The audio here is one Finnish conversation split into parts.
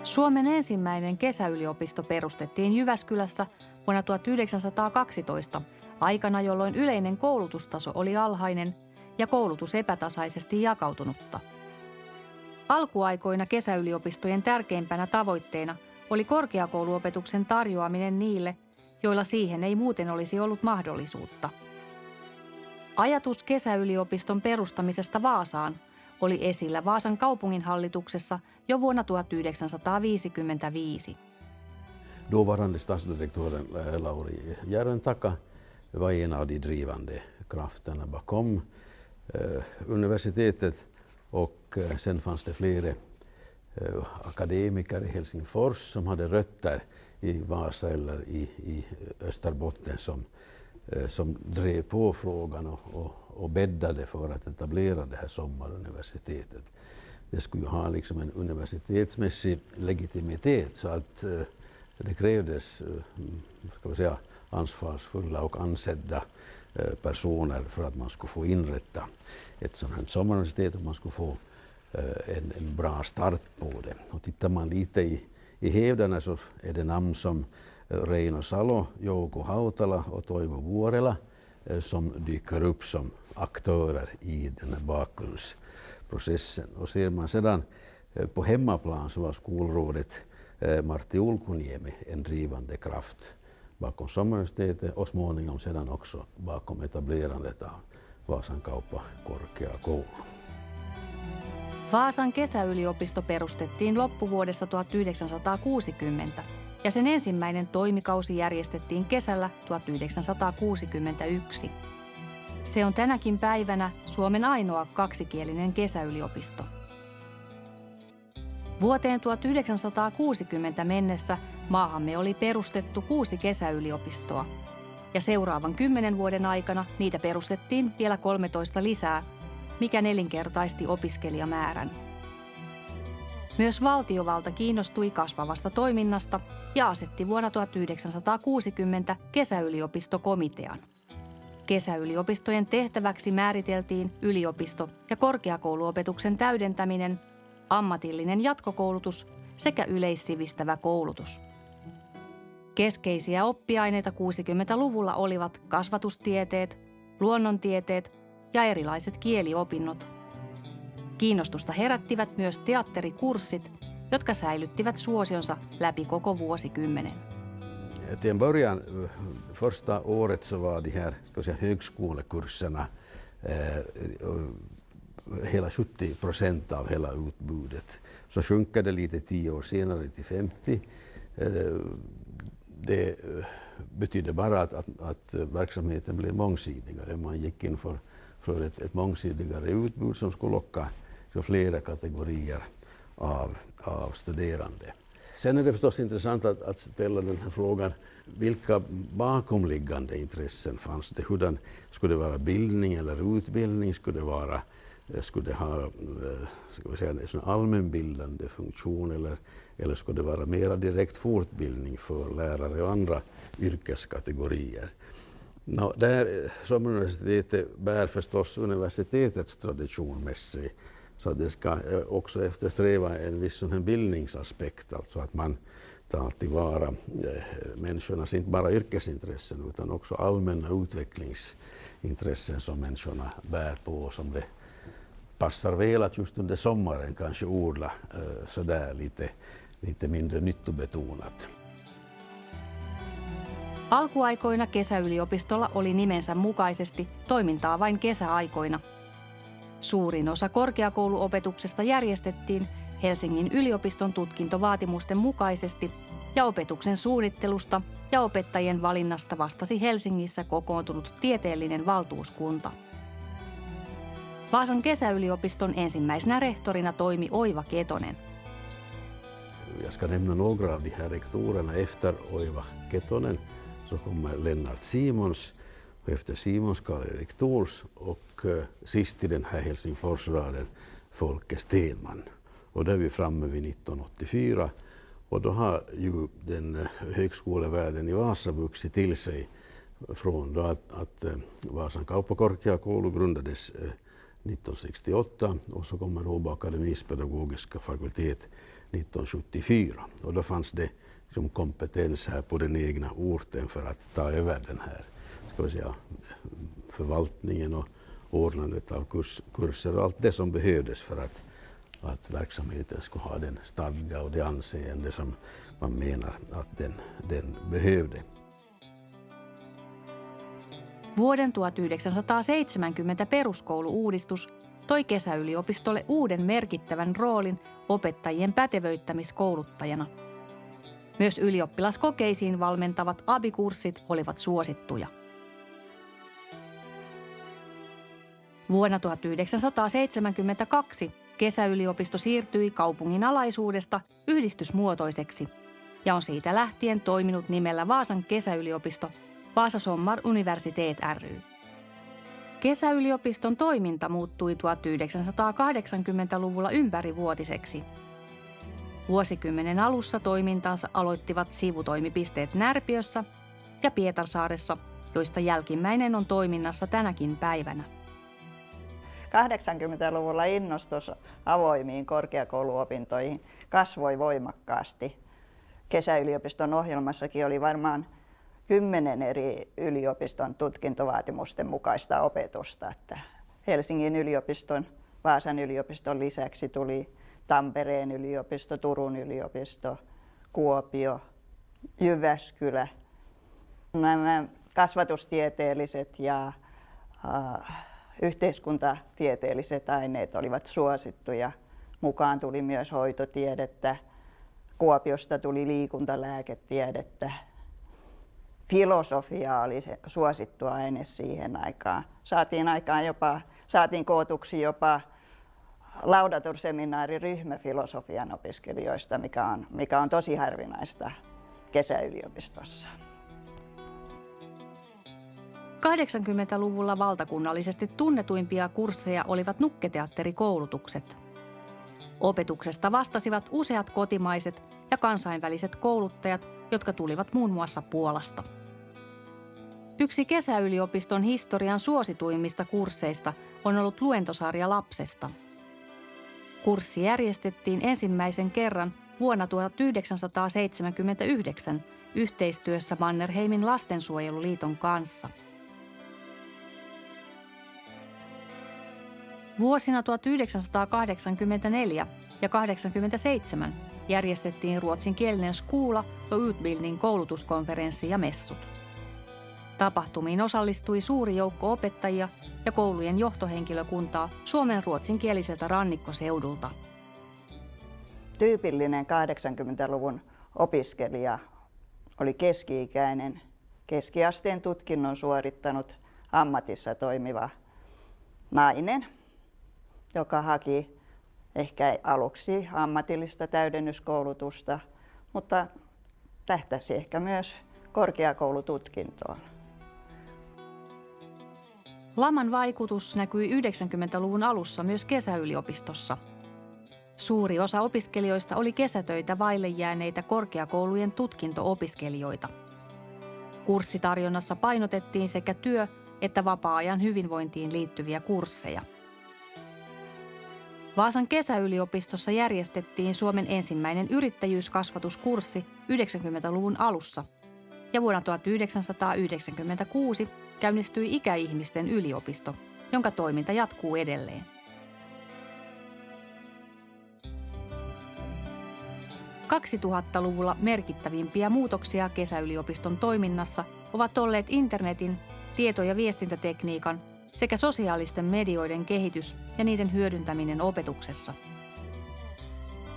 Suomen ensimmäinen kesäyliopisto perustettiin Jyväskylässä vuonna 1912, aikana jolloin yleinen koulutustaso oli alhainen ja koulutus epätasaisesti jakautunutta. Alkuaikoina kesäyliopistojen tärkeimpänä tavoitteena oli korkeakouluopetuksen tarjoaminen niille, joilla siihen ei muuten olisi ollut mahdollisuutta. Ajatus kesäyliopiston perustamisesta Vaasaan oli esillä Vaasan kaupunginhallituksessa jo vuonna 1955. Dåvarande stadsdirektören Lauri Järventaka var en av de drivande krafterna bakom universitetet och sen fanns det flera akademiker i Helsingfors som hade rötter i Vasa eller i Österbotten som drev på frågan och bäddade för att etablera det här sommaruniversitetet. Det skulle ju ha liksom en universitetsmässig legitimitet så att det krävdes ska vi säga, ansvarsfulla och ansedda personer för att man skulle få inrätta ett sådant här sommaruniversitet och man skulle få en bra start på det. Och tittar man lite i hävderna så är det namn som Reino Salo, Jouko Hautala och Toivo Vuorela som dyker upp som aktörer i den här bakgrundsprocessen. Och ser man sedan på hemmaplan så var skolrådet Martti Ulkuniemi en drivande kraft bakom sommaruniversitetet och småningom sedan också bakom etablerandet av Vaasan kauppakorkeakoulu. Vaasan kesäyliopisto perustettiin loppuvuodesta 1960 ja sen ensimmäinen toimikausi järjestettiin kesällä 1961. Se on tänäkin päivänä Suomen ainoa kaksikielinen kesäyliopisto. Vuoteen 1960 mennessä maahamme oli perustettu 6 kesäyliopistoa ja seuraavan 10 vuoden aikana niitä perustettiin vielä 13 lisää, mikä nelinkertaisti opiskelijamäärän. Myös valtiovalta kiinnostui kasvavasta toiminnasta ja asetti vuonna 1960 kesäyliopistokomitean. Kesäyliopistojen tehtäväksi määriteltiin yliopisto- ja korkeakouluopetuksen täydentäminen, ammatillinen jatkokoulutus sekä yleissivistävä koulutus. Keskeisiä oppiaineita 60-luvulla olivat kasvatustieteet, luonnontieteet ja erilaiset kieliopinnot. Kiinnostusta herättivät myös teatterikurssit, jotka säilyttivät suosionsa läpi koko vuosikymmenen. Till en början, första året så var de här högskolekurserna hela 70% av hela utbudet. Så sjunker det lite 10 år senare till 50. Det betyder bara att verksamheten blev mångsidigare. Man gick in för ett mångsidigare utbud som skulle locka flera kategorier av studerande. Sen är det förstås intressant att ställa den här frågan, vilka bakomliggande intressen fanns det? Hurdan skulle det vara bildning eller utbildning? Skulle det ha ska vi säga, en allmänbildande funktion eller skulle det vara mera direkt fortbildning för lärare och andra yrkeskategorier? Där sommaruniversitetet bär förstås universitetets tradition med sig, så att det ska också eftersträva en viss bildningsaspekt, alltså att man tar tillvara människornas inte bara yrkesintressen utan också allmänna utvecklingsintressen som människorna bär på, som det passar väl att just under sommaren kanske odla sådär lite mindre nyttobetonat. Alkuaikoina kesäyliopistolla oli nimensä mukaisesti toimintaa vain kesäaikoina. Suurin osa korkeakouluopetuksesta järjestettiin Helsingin yliopiston tutkintovaatimusten mukaisesti ja opetuksen suunnittelusta ja opettajien valinnasta vastasi Helsingissä kokoontunut tieteellinen valtuuskunta. Vaasan kesäyliopiston ensimmäisenä rehtorina toimi Oiva Ketonen. Jag ska nämna några av de här rektorerna. Efter Oiva Ketonen så kommer Lennart Simons och efter Simons Karl-Erik Thors och sist i den här Helsingforsraden Folke Stenman. Och då är vi framme vid 1984 och då har ju den högskolevärlden i Vasa vuxit till sig från då att Vaasan kauppakorkeakoulu grundades 1968 och så kommer Åbo Akademis pedagogiska fakultet 1974. Och då fanns det liksom kompetens här på den egna orten för att ta över den här, ska vi säga, förvaltningen och ordnandet av kurser och allt det som behövdes för att verksamheten skulle ha den stadga och det anseende som man menar att den behövde. Vuoden 1970 peruskoulu-uudistus toi kesäyliopistolle uuden merkittävän roolin opettajien pätevöittämiskouluttajana. Myös ylioppilaskokeisiin valmentavat abikurssit olivat suosittuja. Vuonna 1972 kesäyliopisto siirtyi kaupungin alaisuudesta yhdistysmuotoiseksi ja on siitä lähtien toiminut nimellä Vaasan kesäyliopisto Vaasa Sommar Universitet ry. Kesäyliopiston toiminta muuttui 1980-luvulla ympärivuotiseksi. Vuosikymmenen alussa toimintansa aloittivat sivutoimipisteet Närpiössä ja Pietarsaaressa, joista jälkimmäinen on toiminnassa tänäkin päivänä. 80-luvulla innostus avoimiin korkeakouluopintoihin kasvoi voimakkaasti. Kesäyliopiston ohjelmassakin oli varmaan 10 eri yliopiston tutkintovaatimusten mukaista opetusta. Että Helsingin yliopiston, Vaasan yliopiston lisäksi tuli Tampereen yliopisto, Turun yliopisto, Kuopio, Jyväskylä. Nämä kasvatustieteelliset ja yhteiskuntatieteelliset aineet olivat suosittuja. Mukaan tuli myös hoitotiedettä, Kuopiosta tuli liikuntalääketiedettä. Filosofia oli se suosittu aine siihen aikaan. Saatiin kootuksi jopa laudaturseminaariryhmä filosofian opiskelijoista, mikä on tosi harvinaista kesäyliopistossa. 80-luvulla valtakunnallisesti tunnetuimpia kursseja olivat nukketeatterikoulutukset. Opetuksesta vastasivat useat kotimaiset ja kansainväliset kouluttajat, jotka tulivat muun muassa Puolasta. Yksi kesäyliopiston historian suosituimmista kursseista on ollut luentosarja lapsesta. Kurssi järjestettiin ensimmäisen kerran vuonna 1979 yhteistyössä Mannerheimin lastensuojeluliiton kanssa. Vuosina 1984 ja 1987 järjestettiin ruotsinkielinen Skoola och utbildning koulutuskonferenssi ja messut. Tapahtumiin osallistui suuri joukko opettajia ja koulujen johtohenkilökuntaa Suomen ruotsinkieliseltä rannikkoseudulta. Tyypillinen 80-luvun opiskelija oli keski-ikäinen, keskiasteen tutkinnon suorittanut ammatissa toimiva nainen, joka haki ehkä aluksi ammatillista täydennyskoulutusta, mutta tähtäsi ehkä myös korkeakoulututkintoon. Laman vaikutus näkyi 90-luvun alussa myös kesäyliopistossa. Suuri osa opiskelijoista oli kesätöitä vaille jääneitä korkeakoulujen tutkinto-opiskelijoita. Kurssitarjonnassa painotettiin sekä työ- että vapaa-ajan hyvinvointiin liittyviä kursseja. Vaasan kesäyliopistossa järjestettiin Suomen ensimmäinen yrittäjyyskasvatuskurssi 90-luvun alussa ja vuonna 1996 käynnistyi ikäihmisten yliopisto, jonka toiminta jatkuu edelleen. –2000-luvulla merkittävimpiä muutoksia kesäyliopiston toiminnassa ovat olleet internetin, tieto- ja viestintätekniikan sekä sosiaalisten medioiden kehitys ja niiden hyödyntäminen opetuksessa.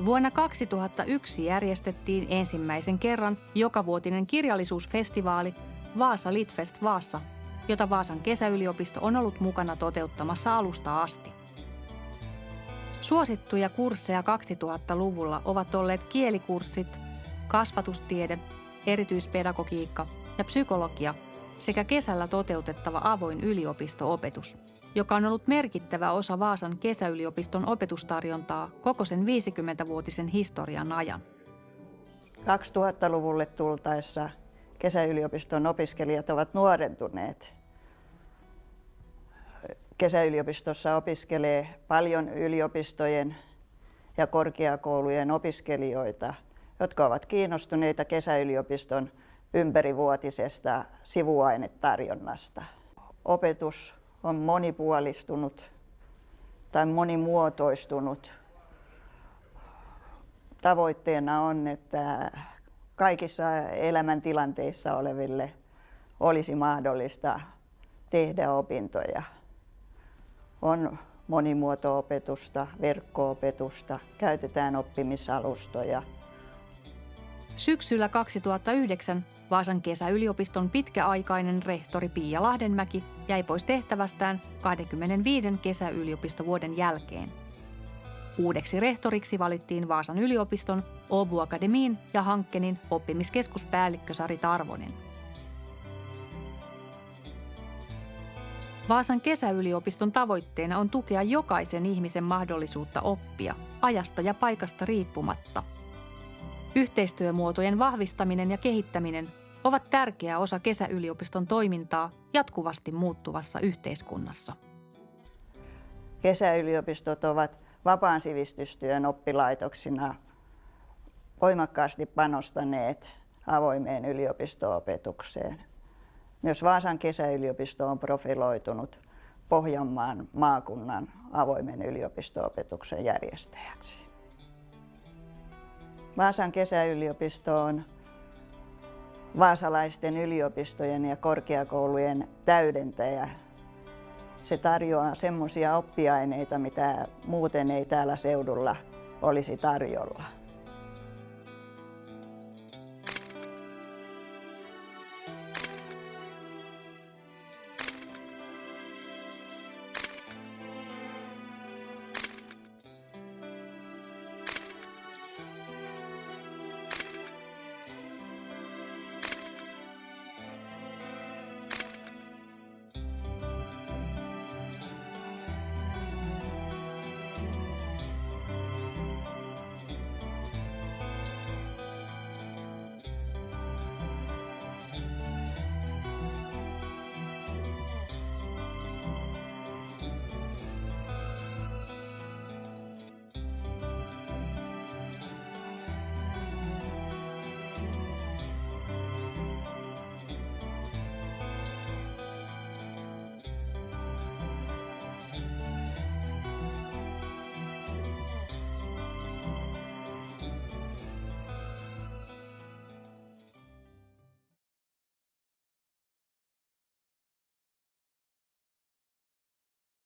Vuonna 2001 järjestettiin ensimmäisen kerran jokavuotinen kirjallisuusfestivaali Vaasa Litfest Vaasa, jota Vaasan kesäyliopisto on ollut mukana toteuttamassa alusta asti. Suosittuja kursseja 2000-luvulla ovat olleet kielikurssit, kasvatustiede, erityispedagogiikka ja psykologia sekä kesällä toteutettava avoin yliopisto-opetus, joka on ollut merkittävä osa Vaasan kesäyliopiston opetustarjontaa koko sen 50-vuotisen historian ajan. 2000-luvulle tultaessa kesäyliopiston opiskelijat ovat nuorentuneet. Kesäyliopistossa opiskelee paljon yliopistojen ja korkeakoulujen opiskelijoita, jotka ovat kiinnostuneita kesäyliopiston ympärivuotisesta sivuainetarjonnasta. Opetus on monipuolistunut tai monimuotoistunut. Tavoitteena on, että kaikissa elämäntilanteissa oleville olisi mahdollista tehdä opintoja. On monimuoto-opetusta, verkko-opetusta, käytetään oppimisalustoja. Syksyllä 2009 Vaasan kesäyliopiston pitkäaikainen rehtori Pia Lahdenmäki jäi pois tehtävästään 25 kesäyliopistovuoden jälkeen. Uudeksi rehtoriksi valittiin Vaasan yliopiston Åbo Akademin ja Hankkenin oppimiskeskuspäällikkö Sari Tarvonen. Vaasan kesäyliopiston tavoitteena on tukea jokaisen ihmisen mahdollisuutta oppia ajasta ja paikasta riippumatta. Yhteistyömuotojen vahvistaminen ja kehittäminen ovat tärkeä osa kesäyliopiston toimintaa jatkuvasti muuttuvassa yhteiskunnassa. Kesäyliopistot ovat vapaan sivistystyön oppilaitoksina voimakkaasti panostaneet avoimeen yliopisto-opetukseen. Myös Vaasan kesäyliopisto on profiloitunut Pohjanmaan maakunnan avoimen yliopisto-opetuksen järjestäjäksi. Vaasan kesäyliopisto on vaasalaisten yliopistojen ja korkeakoulujen täydentäjä. Se tarjoaa semmoisia oppiaineita, mitä muuten ei täällä seudulla olisi tarjolla.